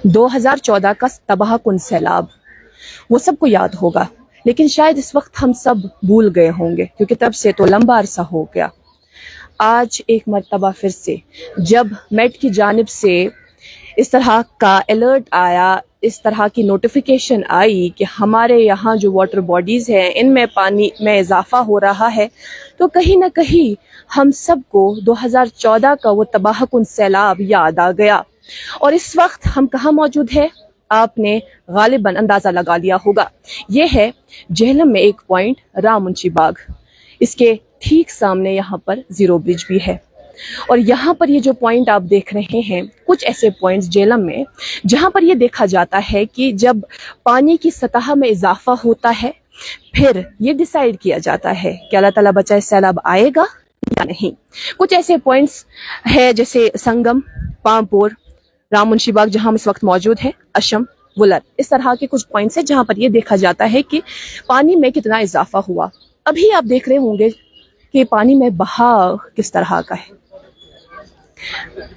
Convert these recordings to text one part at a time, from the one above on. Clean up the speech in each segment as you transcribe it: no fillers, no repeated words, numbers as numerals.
2014 का तबाह कुन सैलाब, वो सबको याद होगा, लेकिन शायद इस वक्त हम सब भूल गए होंगे क्योंकि तब से तो लंबा अरसा हो गया। आज एक मर्तबा फिर से जब मेट की जानिब से इस तरह का अलर्ट आया, इस तरह की नोटिफिकेशन आई कि हमारे यहाँ जो वाटर बॉडीज़ हैं इनमें पानी में इजाफा हो रहा है, तो कहीं ना कहीं हम सबको 2014 का वो तबाहकुन सैलाब याद आ गया। और इस वक्त हम कहाँ मौजूद हैं, आपने गालिबन अंदाज़ा लगा लिया होगा। ये है जेहलम में एक पॉइंट राम मुंशी बाग, इसके ठीक सामने यहाँ पर ज़ीरो ब्रिज भी है। और यहाँ पर ये जो पॉइंट आप देख रहे हैं, कुछ ऐसे पॉइंट्स जेहलम में जहाँ पर ये देखा जाता है कि जब पानी की सतह में इजाफा होता है फिर ये डिसाइड किया जाता है कि अल्लाह ताला बचाए सैलाब आएगा या नहीं। कुछ ऐसे पॉइंट्स है जैसे संगम, पामपुर, राम मुंशी बाग जहाँ हम इस वक्त मौजूद है, अशम, वुलर, इस तरह के कुछ पॉइंट्स हैं जहाँ पर ये देखा जाता है कि पानी में कितना इजाफा हुआ। अभी आप देख रहे होंगे कि पानी में बहाव किस तरह का है।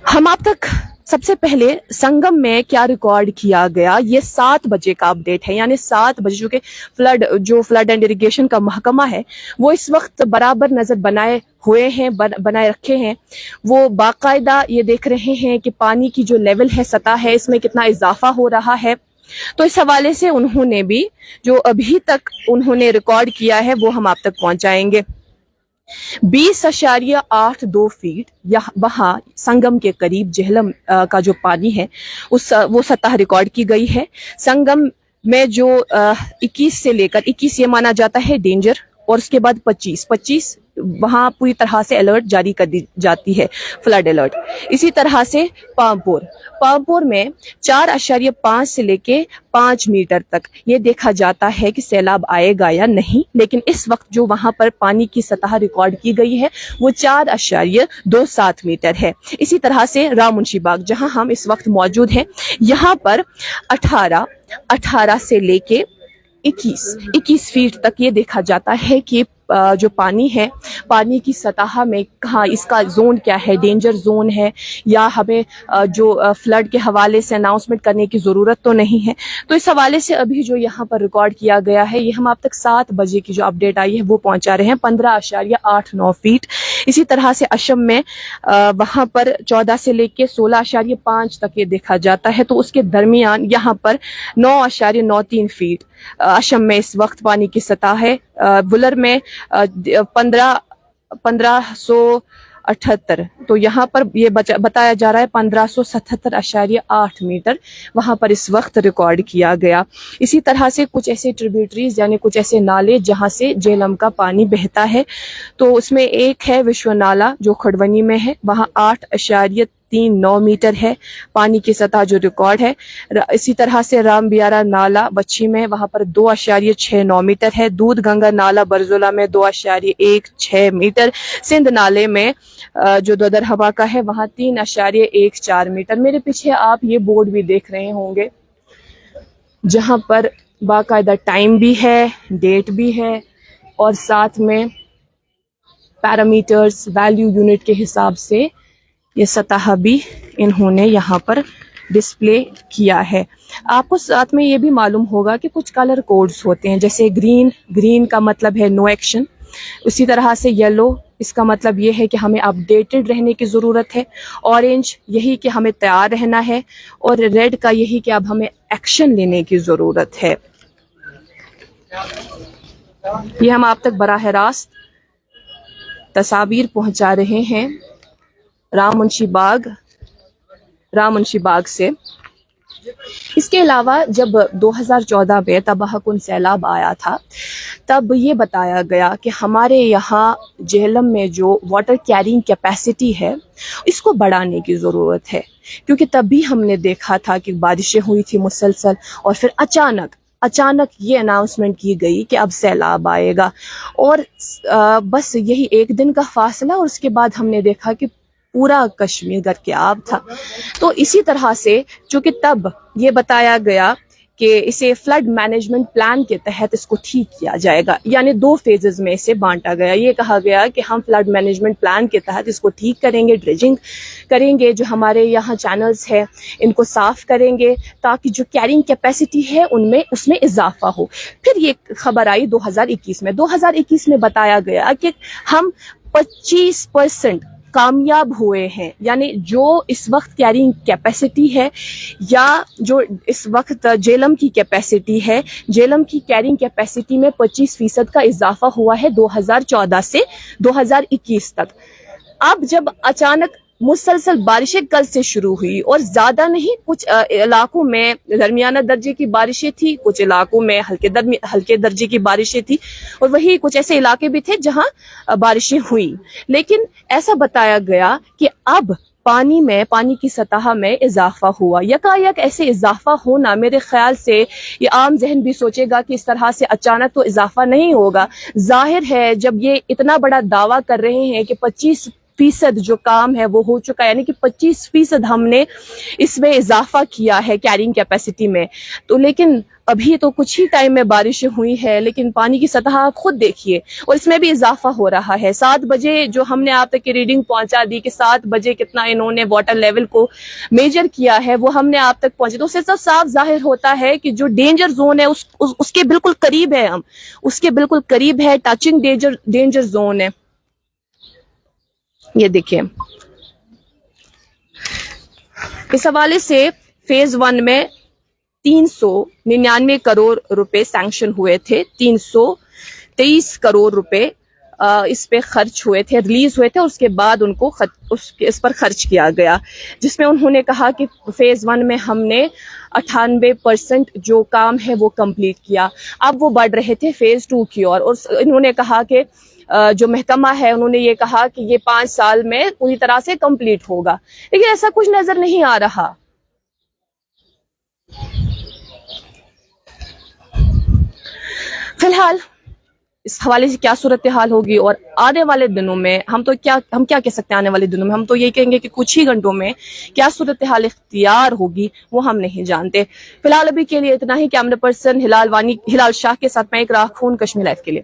हम आप तक सबसे पहले संगम में क्या रिकॉर्ड किया गया, ये 7 बजे का अपडेट है, यानी 7 बजे, जो कि फ्लड एंड इरिगेशन का महकमा है वो इस वक्त बराबर नजर बनाए हुए हैं, बनाए रखे हैं। वो बाकायदा ये देख रहे हैं कि पानी की जो लेवल है, सतह है, इसमें कितना इजाफा हो रहा है। तो इस हवाले से उन्होंने भी जो अभी तक उन्होंने रिकॉर्ड किया है वो हम आप तक पहुंचाएंगे। 20.82 फीट वहाँ संगम के करीब जेहलम का जो पानी है वो सतह रिकॉर्ड की गई है। संगम में जो 21 से लेकर 21 ये माना जाता है डेंजर, और उसके बाद 25 वहाँ पूरी तरह से अलर्ट जारी कर दी जाती है, फ्लड अलर्ट। इसी तरह से पामपुर में 4.5 से लेके 5 मीटर तक ये देखा जाता है कि सैलाब आएगा या नहीं, लेकिन इस वक्त जो वहाँ पर पानी की सतह रिकॉर्ड की गई है वो 4.27 मीटर है। इसी तरह से राम मुंशी बाग जहाँ हम इस वक्त मौजूद हैं, यहाँ पर 18 से लेके 21 फीट तक ये देखा जाता है कि जो पानी है, पानी की सतह में कहाँ इसका जोन क्या है, डेंजर जोन है या हमें जो फ्लड के हवाले से अनाउंसमेंट करने की ज़रूरत तो नहीं है। तो इस हवाले से अभी जो यहाँ पर रिकॉर्ड किया गया है, ये हम आप तक 7 बजे की जो अपडेट आई है वो पहुँचा रहे हैं, 15.89 फीट। इसी तरह से अशम में वहाँ पर 14 से लेके 16.5 तक ये देखा जाता है, तो उसके दरमियान यहाँ पर 9.93 फीट अशम में इस वक्त पानी की सतह है। वुलर में 1578, तो यहाँ पर ये बताया जा रहा है 1577.8 मीटर वहाँ पर इस वक्त रिकॉर्ड किया गया। इसी तरह से कुछ ऐसे ट्रिब्यूटरीज यानी कुछ ऐसे नाले जहाँ से जेहलम का पानी बहता है, तो उसमें एक है विश्व नाला जो खड़वनी में है, वहाँ 8.39 मीटर है पानी की सतह जो रिकॉर्ड है। इसी तरह से राम बियारा नाला बच्ची में वहाँ पर 2.69 मीटर है। दूध गंगा नाला बरजुला में 2.16 मीटर। सिंध नाले में जो ददरहवा का है वहाँ 3.14 मीटर। मेरे पीछे आप ये बोर्ड भी देख रहे होंगे जहाँ पर बाकायदा टाइम भी है, डेट भी है, और साथ में पैरामीटर्स, वैल्यू यूनिट के हिसाब से ये सतह भी इन्होंने यहाँ पर डिस्प्ले किया है। आपको साथ में ये भी मालूम होगा कि कुछ कलर कोड्स होते हैं, जैसे ग्रीन का मतलब है नो एक्शन, उसी तरह से येलो इसका मतलब ये है कि हमें अपडेटेड रहने की ज़रूरत है, ऑरेंज यही कि हमें तैयार रहना है, और रेड का यही कि अब हमें एक्शन लेने की ज़रूरत है। ये हम आप तक बराह रास्त तस्वीर पहुंचा रहे हैं राम मुंशी बाग से। इसके अलावा जब 2014 में तबाहकुन सैलाब आया था तब ये बताया गया कि हमारे यहाँ जेहलम में जो वाटर कैरिंग कैपेसिटी है इसको बढ़ाने की ज़रूरत है, क्योंकि तभी हमने देखा था कि बारिशें हुई थी मुसलसल और फिर अचानक ये अनाउंसमेंट की गई कि अब सैलाब आएगा, और बस यही एक दिन का फासला और उसके बाद हमने देखा कि पूरा कश्मीर गर्क आब था। तो इसी तरह से चूंकि तब ये बताया गया کہ اسے فلڈ مینجمنٹ پلان کے تحت اس کو ٹھیک کیا جائے گا، یعنی 2 فیزز میں اسے بانٹا گیا۔ یہ کہا گیا کہ ہم فلڈ مینجمنٹ پلان کے تحت اس کو ٹھیک کریں گے، ڈریجنگ کریں گے، جو ہمارے یہاں چینلز ہیں ان کو صاف کریں گے تاکہ جو کیرنگ کیپیسٹی ہے اس میں اضافہ ہو۔ پھر یہ خبر آئی 2021 میں۔ 2021 میں بتایا گیا کہ ہم 25% کامیاب ہوئے ہیں، یعنی جو اس وقت کیرنگ کیپیسٹی ہے یا جو اس وقت جیلم کی کیپیسٹی ہے، جیلم کی کیرنگ کیپیسٹی میں 25% کا اضافہ ہوا ہے 2014 سے 2021 تک۔ اب جب اچانک مسلسل بارشیں کل سے شروع ہوئی اور زیادہ نہیں، کچھ علاقوں میں درمیانہ درجے کی بارشیں تھی، کچھ علاقوں میں ہلکے درجے کی بارشیں تھی، اور وہی کچھ ایسے علاقے بھی تھے جہاں بارشیں ہوئی۔ لیکن ایسا بتایا گیا کہ اب پانی کی سطح میں اضافہ ہوا۔ یکایک ایسے اضافہ ہونا، میرے خیال سے یہ عام ذہن بھی سوچے گا کہ اس طرح سے اچانک تو اضافہ نہیں ہوگا۔ ظاہر ہے جب یہ اتنا بڑا دعویٰ کر رہے ہیں کہ 25% جو کام ہے وہ ہو چکا ہے، یعنی کہ 25% ہم نے اس میں اضافہ کیا ہے کیرنگ کیپیسٹی میں، تو لیکن ابھی تو کچھ ہی ٹائم میں بارشیں ہوئی ہے، لیکن پانی کی سطح آپ خود دیکھیے اور اس میں بھی اضافہ ہو رہا ہے۔ 7 بجے جو ہم نے آپ تک کی ریڈنگ پہنچا دی کہ 7 بجے کتنا انہوں نے واٹر لیول کو میجر کیا ہے، وہ ہم نے آپ تک پہنچے، تو اس سے سب صاف ظاہر ہوتا ہے کہ جو ڈینجر زون ہے اس کے بالکل قریب ہے، ہم اس کے بالکل قریب ہے، ٹچنگ ڈینجر زون ہے۔ یہ دیکھیں، اس حوالے سے فیز 1 میں 399 کروڑ روپے سینکشن ہوئے تھے، 323 کروڑ روپے اس پہ خرچ ہوئے تھے، ریلیز ہوئے تھے، اس کے بعد ان کو اس پر خرچ کیا گیا، جس میں انہوں نے کہا کہ فیز 1 میں ہم نے 98% جو کام ہے وہ کمپلیٹ کیا۔ اب وہ بڑھ رہے تھے فیز 2 کی اور انہوں نے کہا کہ جو محکمہ ہے انہوں نے یہ کہا کہ یہ 5 سال میں پوری طرح سے کمپلیٹ ہوگا، لیکن ایسا کچھ نظر نہیں آ رہا۔ فی الحال اس حوالے سے کیا صورتحال ہوگی اور آنے والے دنوں میں ہم کیا کہہ سکتے ہیں، آنے والے دنوں میں ہم تو یہ کہیں گے کہ کچھ ہی گھنٹوں میں کیا صورتحال اختیار ہوگی وہ ہم نہیں جانتے۔ فی الحال ابھی کے لیے اتنا ہی۔ کیمرہ پرسن ہلال شاہ کے ساتھ میں ایک راکھون، کشمیر لائف کے لیے۔